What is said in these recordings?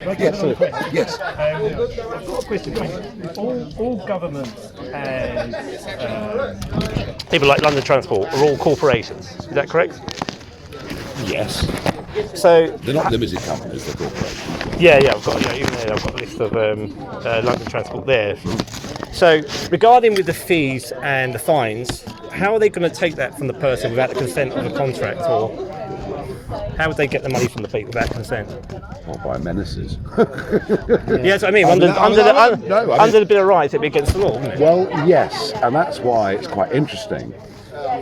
Yes. I've got a question. All governments and people like London Transport are all corporations. Is that correct? Yes. So They're not limited companies, they're corporations. yeah. I've got even there. I've got a list of London Transport there. So regarding with the fees and the fines, how are they going to take that from the person without the consent of the contract, or how would they get the money from the people without consent? Or by menaces. Yes, I mean under the Bill of Rights, it'd be against the law, wouldn't it? Well, yes, and that's why it's quite interesting.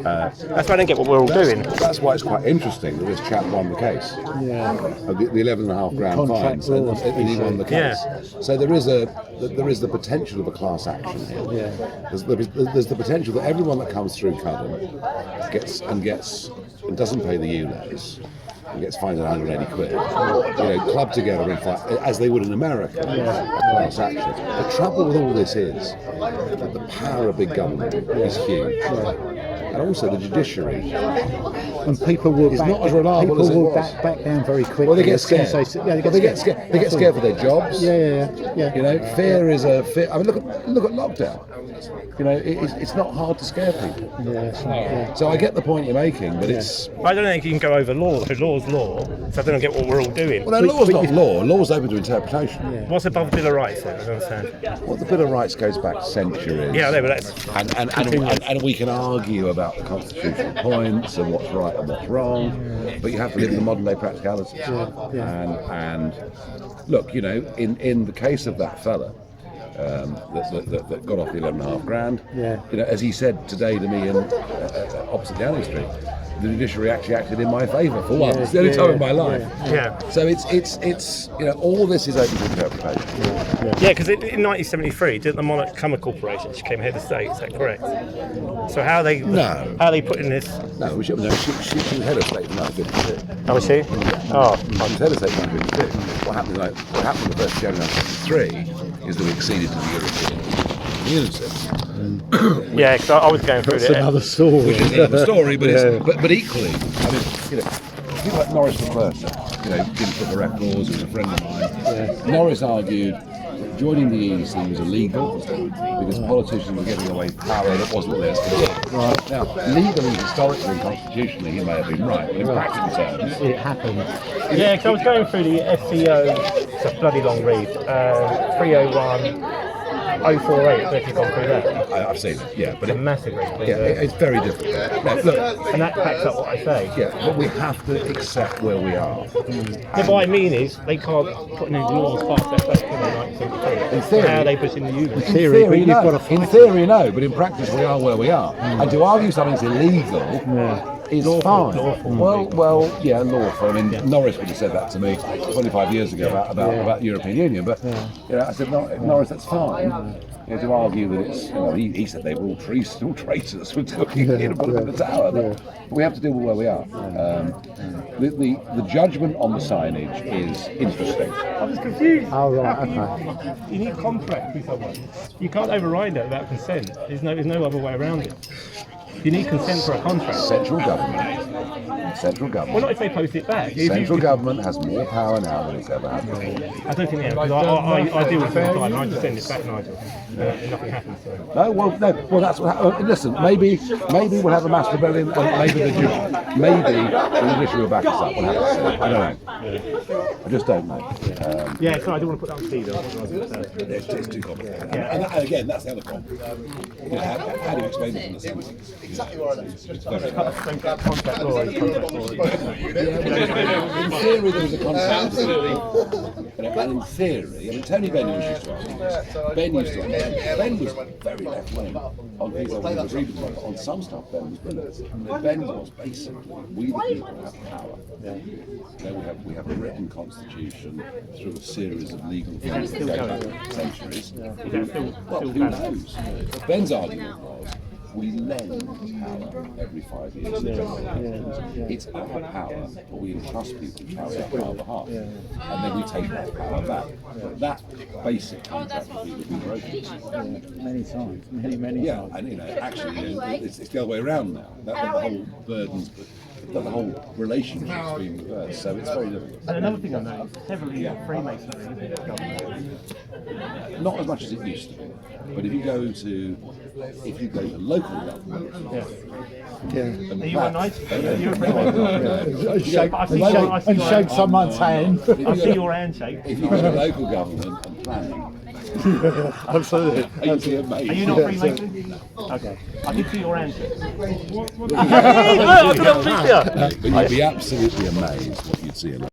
That's why I don't get what we're all doing. That's why it's quite interesting that this chap won the case. Yeah. The 11.5 grand fines, and he won the case. Yeah. So there is the potential of a class action here. Yeah. There's the potential that everyone that comes through Cudham gets and doesn't pay the ULEZ and gets fined 180 quid. Clubbed together in fact, as they would in America, class action. The trouble with all this is that the power of big government is huge. And also the judiciary. And people will not as reliable as it was. back down very quickly. Well, they get scared. They get scared for their jobs. Yeah. Fear is a fear. I mean, look at lockdown. It's not hard to scare people. Yeah. So I get the point you're making, but it's. I don't think you can go over law. Because law's law. So I don't get what we're all doing. Well, no, law's not law. Law's open to interpretation. Yeah. What's above the Bill of Rights then? I don't understand. Well, the Bill of Rights goes back centuries. Yeah, I know, but that's. And we can argue about the constitutional points and what's right and what's wrong, but you have to live in the modern day practicalities. And look, in the case of that fella that got off the 11.5 grand, as he said today to me in opposite Downing Street, the judiciary actually acted in my favour for once. It's the only time in my life. Yeah. So it's all this is open to interpretation. Yeah, because in 1973, didn't the monarch become a corporation? She became head of state. Is that correct? So how are they? No. How are they putting this? No, she was head of state in 1952. Oh, was she? Oh, She was head of state in 1952. What happened on the 1st of January 1973 is that we acceded to the European Union. yeah, because I was going through That's another story. Which is another story, but equally, I mean, people like Norris McClurson, Guinness Book of Records, who's a friend of mine. Norris argued that joining the EEC was illegal because politicians were giving away power that wasn't theirs to give. Right. Now, legally, historically, and constitutionally, he may have been right, but in practical terms, It happened. Yeah, because I was going through the FCO. It's a bloody long read. 301. 048, I don't know if you've gone through that. I've seen it, yeah. But It's a massive read. yeah, it's very difficult. Now, look, And that backs up what I say. yeah, but we have to accept where we are. Yeah, what I mean is, they can't put new laws past their state in 1973. In theory- How are they pushing the union? In theory, but you've no. got to fight In theory, no, but in practice, we are where we are. And to argue something's illegal is fine. Well, yeah, lawful. I mean, Norris would have said that to me 25 years ago about the European Union, but I said, no, Norris, that's fine. To argue that it's, he said they were all traitors for talking in the tower. But we have to deal with where we are. The judgment on the signage is interesting. I was confused. Oh, right, okay. You need contract with someone. You can't override it without consent. There's no other way around it. You need consent for a contract. Central government. Well, not if they post it back. Central government has more power now than it's ever had before. I don't think they have, because I deal with it all the time. I just send it back, Nigel. And nothing happens. So. No, well, that's what happens. Listen, maybe we'll have a mass rebellion, and maybe the judiciary will back us up. We'll have to see. I don't know. I just don't know. Yeah, so I don't want to put that on TV, though. It's too complicated. And again, that's the other problem. How do you explain it from the citizens? Exactly right. Contract law is contract law. In theory, there was a contract. And in theory, I mean, Tony Benn used to argue this. Ben was very left-wing on things I would agree with, but on some stuff Ben was brilliant. Ben was basically, we the people have power. We have a written constitution through a series of legal things that go back centuries. Well, who knows? Ben's argument was, we lend power every 5 years. It's our power, but we entrust people to carry out on our behalf. And then we take that power back. But that basic contract would be broken. Many times, many Yeah, times. and actually, it's the other way around now. That the whole burdens but the whole relationship's been reversed. So it's very difficult. And another thing I know, heavily Freemasonry government. Not as much as it used to be, but if you go to local government, Yeah. and Are you a knight? Are you a Freemason? And shake someone's hand. I see your handshake. if you go to local government and planning, Absolutely. you'd be amazed. Are you not Freemason? Okay. I can see your handshake. But you'd be absolutely amazed what you'd see.